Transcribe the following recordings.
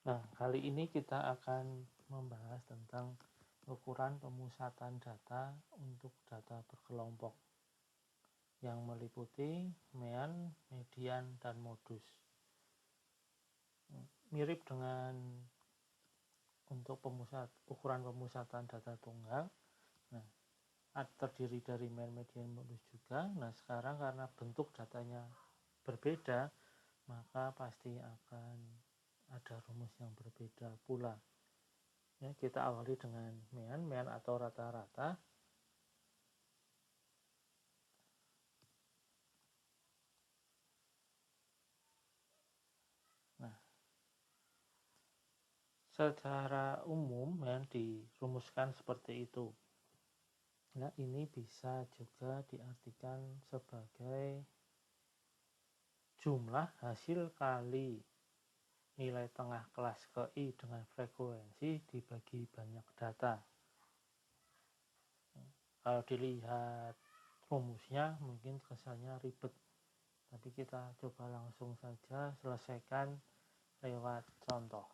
Nah, kali ini kita akan membahas tentang ukuran pemusatan data untuk data berkelompok yang meliputi mean, median, dan modus. Mirip dengan untuk ukuran pemusatan data tunggal. Nah, terdiri dari mean, median, modus juga. Nah, sekarang karena bentuk datanya berbeda, maka pasti akan ada rumus yang berbeda pula. Ya, kita awali dengan mean atau rata-rata. Nah, secara umum mean dirumuskan seperti itu. Nah, ini bisa juga diartikan sebagai jumlah hasil kali nilai tengah kelas ke I dengan frekuensi dibagi banyak data. Kalau dilihat rumusnya mungkin kesannya ribet, tapi kita coba langsung saja selesaikan lewat contoh.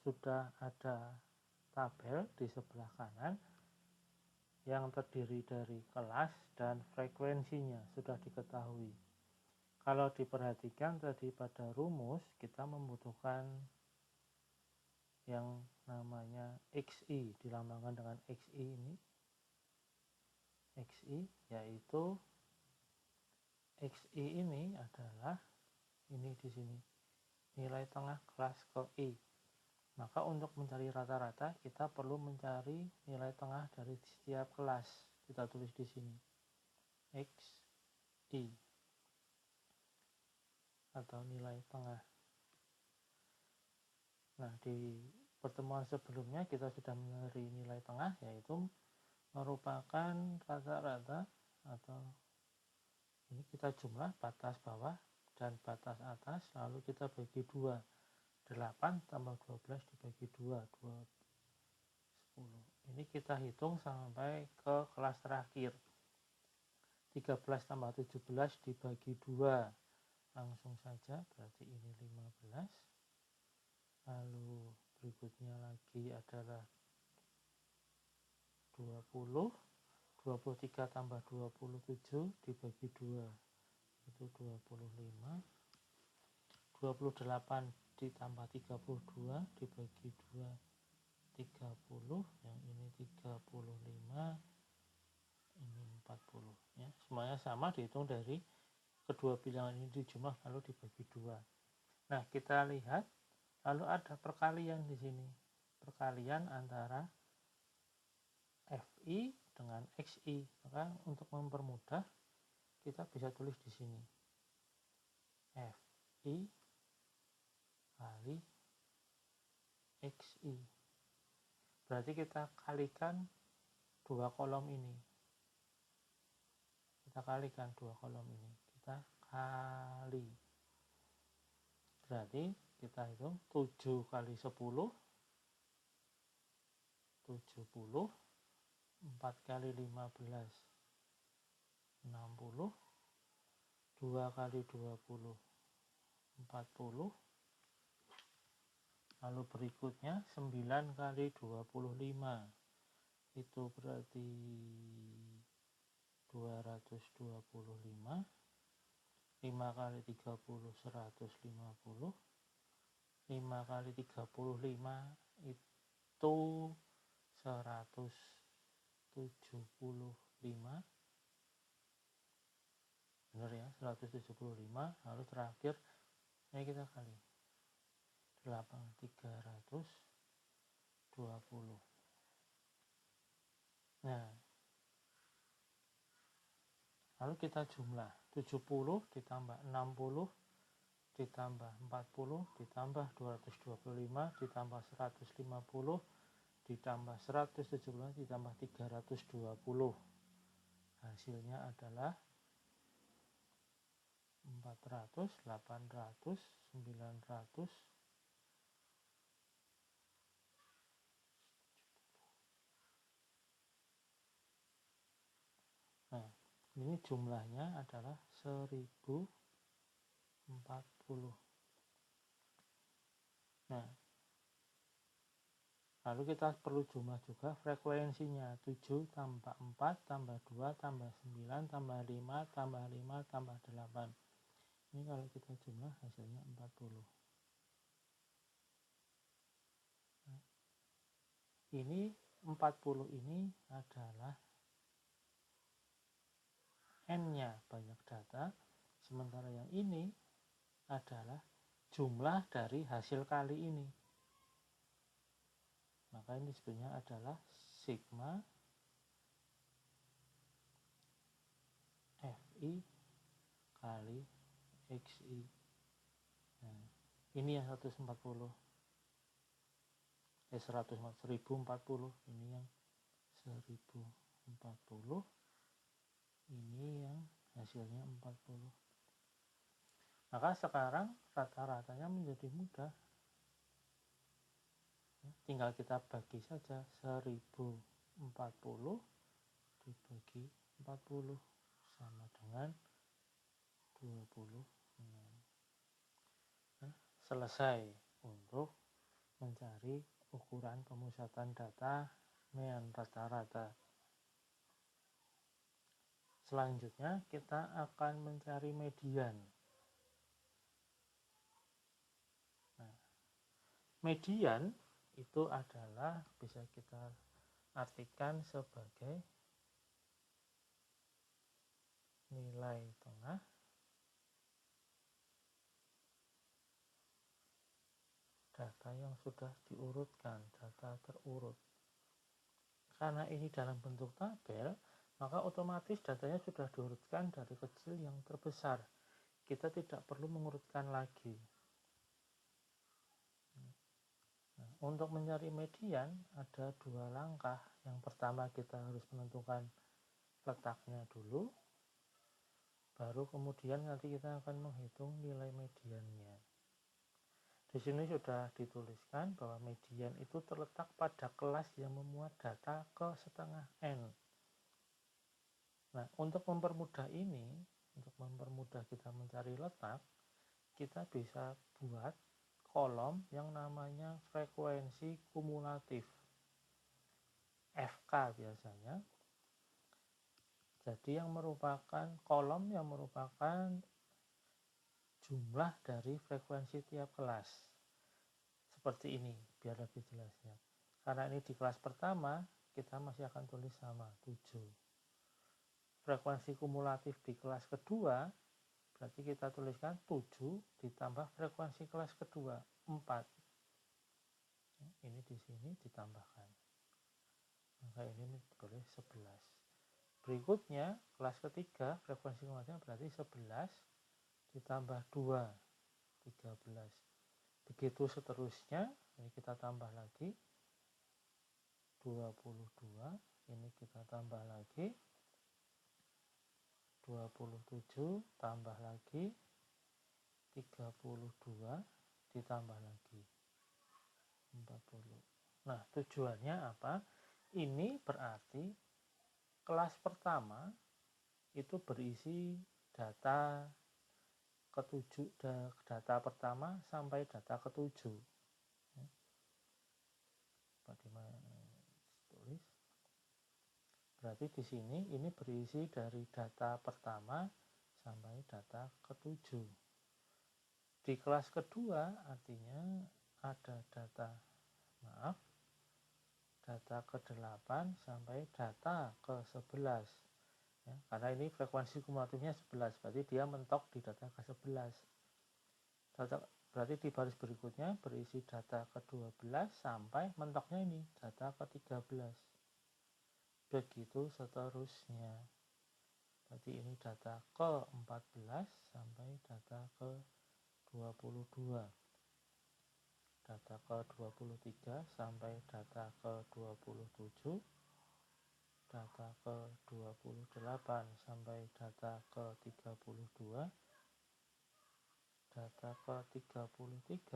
Sudah ada tabel di sebelah kanan yang terdiri dari kelas dan frekuensinya sudah diketahui. Kalau diperhatikan tadi pada rumus, kita membutuhkan yang namanya XI, dilambangkan dengan XI ini. XI yaitu XI ini adalah ini di sini nilai tengah kelas ke I. Maka untuk mencari rata-rata kita perlu mencari nilai tengah dari setiap kelas. Kita tulis di sini XI atau nilai tengah. Nah, di pertemuan sebelumnya kita sudah mencari nilai tengah, yaitu merupakan rata-rata atau ini kita jumlah batas bawah dan batas atas, lalu kita bagi 2. 8 tambah 12 dibagi 2, 10. Ini kita hitung sampai ke kelas terakhir. 13 tambah 17 dibagi 2. Langsung saja, berarti ini 15. Lalu berikutnya lagi adalah 20. 23 tambah 27 dibagi 2 itu 25. 28 ditambah 32 dibagi 2 30. Yang ini 35, ini 40 ya. Semuanya sama, dihitung dari kedua bilangan ini dijumlah lalu dibagi 2. Nah, kita lihat lalu ada perkalian di sini. Perkalian antara FI dengan XI. Maka untuk mempermudah kita bisa tulis di sini FI kali XI. Berarti kita kalikan dua kolom ini. Kita kalikan dua kolom ini. Kita kali. Berarti kita hitung 7 kali 10 70, 4 kali 15 60, 2 kali 20 40, lalu berikutnya 9 kali 25 itu berarti 225, 5 kali 30 150, 5 kali 35 itu 175, benar ya, 175. Lalu terakhir ini kita kali 320. Nah, lalu kita jumlah 70 ditambah 60 ditambah 40 ditambah 225 ditambah 150 ditambah 175 ditambah 320. Hasilnya adalah 400, 800, 900. Nah, ini jumlahnya adalah 1040. Nah, lalu kita perlu jumlah juga frekuensinya. 7 tambah 4 tambah 2 tambah 9 tambah 5 tambah 5 tambah 8. Ini kalau kita jumlah hasilnya 40. Nah, ini 40 ini adalah N-nya banyak data, sementara yang ini adalah jumlah dari hasil kali ini. Maka ini sebenarnya adalah sigma Fi kali Xi. Nah, ini yang 1040. Ini yang 1040. Ini yang hasilnya 40. Maka sekarang rata-ratanya menjadi mudah. Tinggal kita bagi saja 1040 dibagi 40 sama dengan 26. Nah, selesai untuk mencari ukuran pemusatan data mean rata-rata. Selanjutnya kita akan mencari median. Nah, median itu adalah bisa kita artikan sebagai nilai tengah data yang sudah diurutkan, data terurut. Karena ini dalam bentuk tabel, maka otomatis datanya sudah diurutkan dari kecil yang terbesar. Kita tidak perlu mengurutkan lagi. Nah, untuk mencari median ada dua langkah. Yang pertama kita harus menentukan letaknya dulu, baru kemudian nanti kita akan menghitung nilai mediannya. Di sini sudah dituliskan bahwa median itu terletak pada kelas yang memuat data ke setengah N. Nah, untuk mempermudah ini, untuk mempermudah kita mencari letak, kita bisa buat kolom yang namanya frekuensi kumulatif. FK biasanya. Jadi yang merupakan kolom yang merupakan jumlah dari frekuensi tiap kelas. Seperti ini, biar lebih jelasnya. Karena ini di kelas pertama, kita masih akan tulis sama, 7. Frekuensi kumulatif di kelas kedua, berarti kita tuliskan 7 ditambah frekuensi kelas kedua, 4. Ini di sini ditambahkan. Maka ini boleh 11. Berikutnya, kelas ketiga, frekuensi kumulatifnya berarti 11 ditambah 2, 13. Begitu seterusnya, ini kita tambah lagi 22, ini kita tambah lagi 27, tambah lagi 32, ditambah lagi 40. Nah, tujuannya apa? Ini berarti kelas pertama itu berisi data ketujuh, data pertama sampai data ketujuh. Bagaimana tulis? Berarti di sini ini berisi dari data pertama sampai data ketujuh. Di kelas kedua artinya ada data ke-8 sampai data ke-11. Ya, karena ini frekuensi kumulatifnya 11, berarti dia mentok di data ke-11. Berarti di baris berikutnya berisi data ke-12 sampai mentoknya ini data ke-13. Begitu seterusnya. Berarti ini data ke-14 sampai data ke-22. Data ke-23 sampai data ke-27. Data ke-28 sampai data ke-32. Data ke-33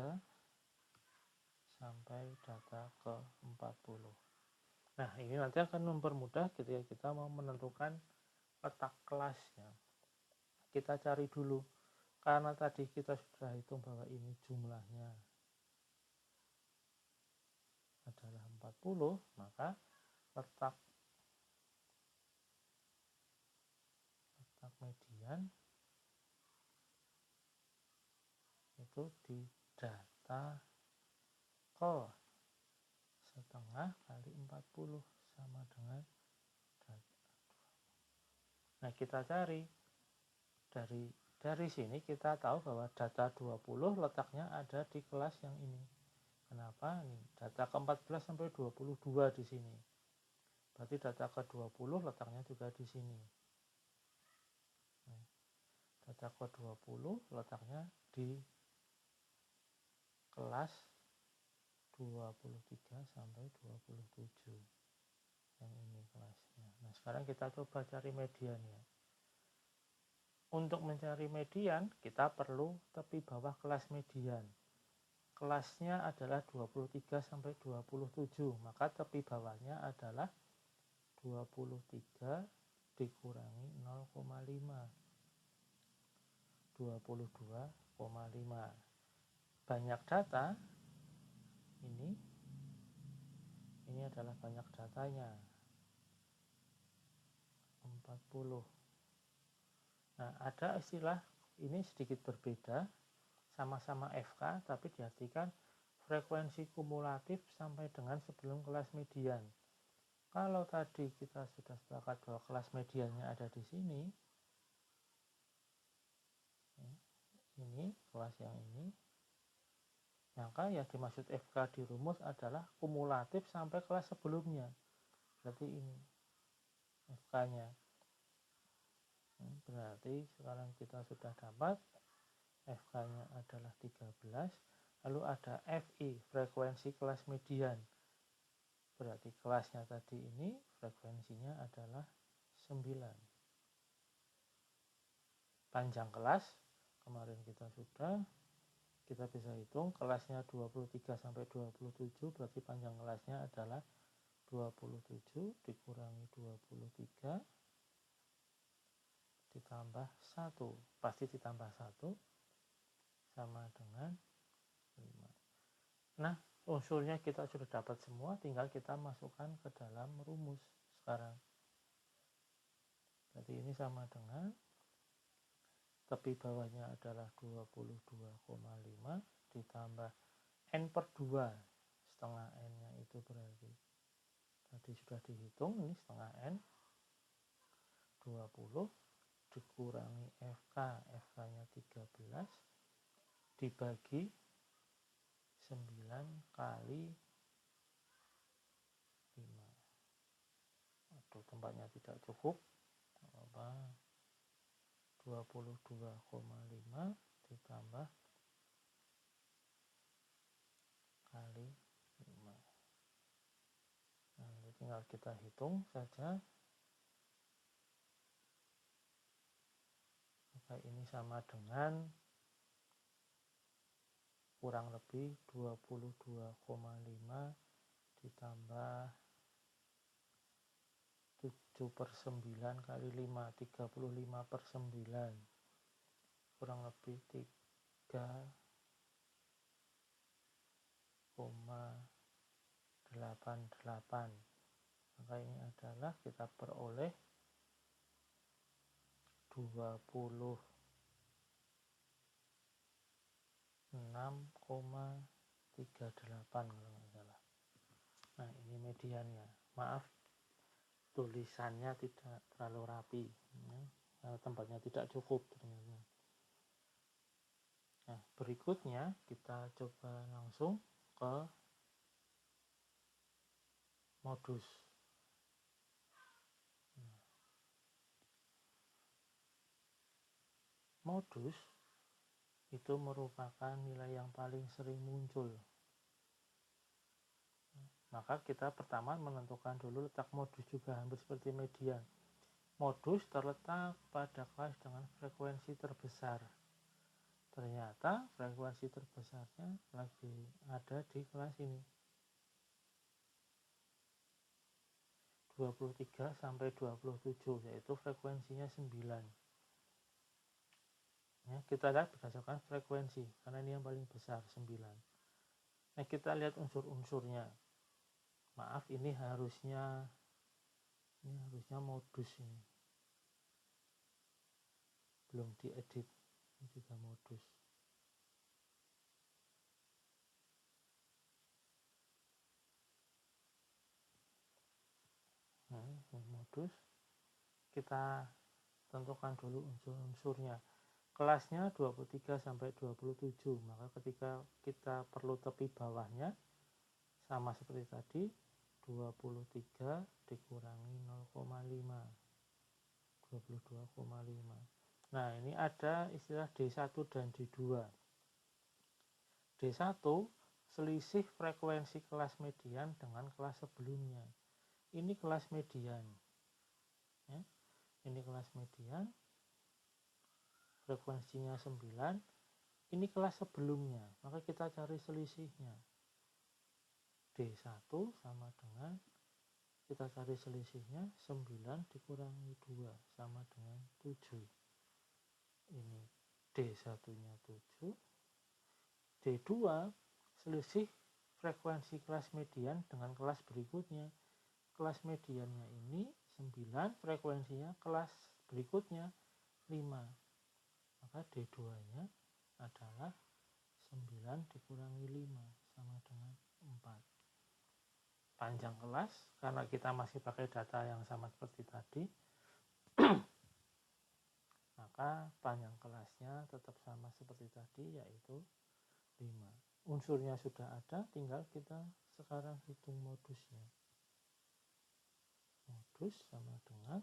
sampai data ke-40. Nah, ini nanti akan mempermudah ketika kita mau menentukan letak kelasnya. Kita cari dulu, karena tadi kita sudah hitung bahwa ini jumlahnya 40, maka letak median itu di data ke setengah kali 40 sama dengan data. Nah, kita cari dari sini kita tahu bahwa data 20 letaknya ada di kelas yang ini. Kenapa? Nih, data ke-14 sampai 22 di sini. Berarti data ke-20 letaknya juga di sini. Nah, data ke-20 letaknya di kelas 23 sampai 27. Yang ini kelasnya. Nah, sekarang kita coba cari median ya. Untuk mencari median, kita perlu tepi bawah kelas median. Kelasnya adalah 23 sampai 27, maka tepi bawahnya adalah 23 dikurangi 0,5. 22,5. Banyak data ini adalah banyak datanya 40. Nah, ada istilah ini sedikit berbeda, sama-sama FK tapi diartikan frekuensi kumulatif sampai dengan sebelum kelas median. Kalau tadi kita sudah sepakat bahwa kelas mediannya ada di sini, ini kelas yang ini, maka yang dimaksud FK di rumus adalah kumulatif sampai kelas sebelumnya. Berarti ini FK-nya. Berarti sekarang kita sudah dapat FK-nya adalah 13, lalu ada FI, frekuensi kelas median. Berarti kelasnya tadi ini frekuensinya adalah 9. Panjang kelas kemarin kita bisa hitung kelasnya 23 sampai 27, berarti panjang kelasnya adalah 27 dikurangi 23 ditambah 1, pasti ditambah 1 sama dengan 5. Nah, unsurnya kita sudah dapat semua, tinggal kita masukkan ke dalam rumus sekarang. Jadi ini sama dengan tepi bawahnya adalah 22,5 ditambah N per 2, setengah N nya itu berarti tadi sudah dihitung, ini setengah N, 20 dikurangi FK, FK nya 13 dibagi 9 kali 5. Aduh, tempatnya tidak cukup. 22,5 ditambah kali 5. Nah, tinggal kita hitung saja. Maka ini sama dengan kurang lebih 22,5 ditambah 7/9 kali 5, 35/9, kurang lebih 3,88. Maka ini adalah kita peroleh 26,38 kalau nggak salah. Nah, ini mediannya. Maaf, tulisannya tidak terlalu rapi, tempatnya tidak cukup ternyata. Nah, berikutnya kita coba langsung ke modus. Modus itu merupakan nilai yang paling sering muncul. Maka kita pertama menentukan dulu letak modus juga, hampir seperti median. Modus terletak pada kelas dengan frekuensi terbesar. Ternyata frekuensi terbesarnya lagi ada di kelas ini. 23 sampai 27, yaitu frekuensinya 9. Ya, kita lihat berdasarkan frekuensi, karena ini yang paling besar, 9. Nah, kita lihat unsur-unsurnya. Maaf, ini harusnya modus, ini belum diedit, ini juga modus. Modus, kita tentukan dulu unsur-unsurnya. Kelasnya 23 sampai 27, maka ketika kita perlu tepi bawahnya sama seperti tadi, 23 dikurangi 0,5, 22,5. Nah, ini ada istilah D1 dan D2. D1 selisih frekuensi kelas median dengan kelas sebelumnya. Ini kelas median, ya. Ini kelas median, frekuensinya 9. Ini kelas sebelumnya, maka kita cari selisihnya. D1 sama dengan, kita cari selisihnya, 9 dikurangi 2 sama dengan 7. Ini D1-nya 7. D2 selisih frekuensi kelas median dengan kelas berikutnya. Kelas mediannya ini 9, frekuensinya kelas berikutnya 5. Maka D2-nya adalah 9 dikurangi 5 sama dengan 4. Panjang kelas, karena kita masih pakai data yang sama seperti tadi, maka panjang kelasnya tetap sama seperti tadi, yaitu 5. Unsurnya sudah ada, tinggal kita sekarang hitung modusnya. Modus sama dengan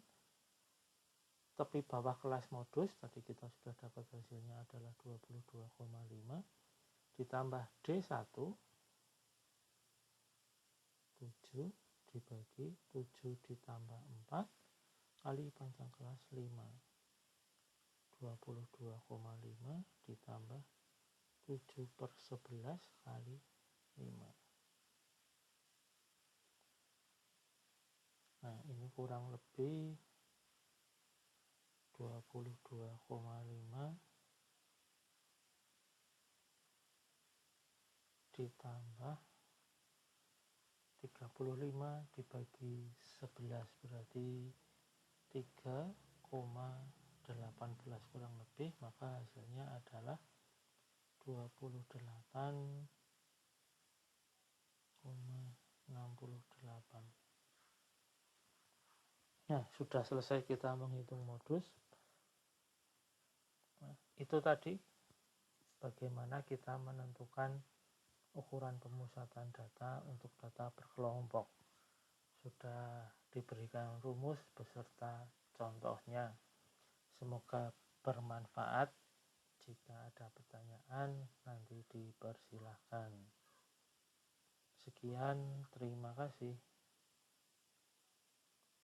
tepi bawah kelas modus, tadi kita sudah dapat hasilnya adalah 22,5, ditambah D1, 7 dibagi 7 ditambah 4 kali panjang kelas 5. 22,5 ditambah 7/11 kali 5. Nah, ini kurang lebih 22,5 ditambah 35 dibagi 11, berarti 3,18 kurang lebih, maka hasilnya adalah 28,68. Nah, sudah selesai kita menghitung modus. Nah, itu tadi bagaimana kita menentukan ukuran pemusatan data untuk data berkelompok. Sudah diberikan rumus beserta contohnya. Semoga bermanfaat. Jika ada pertanyaan, nanti dipersilahkan. Sekian, terima kasih.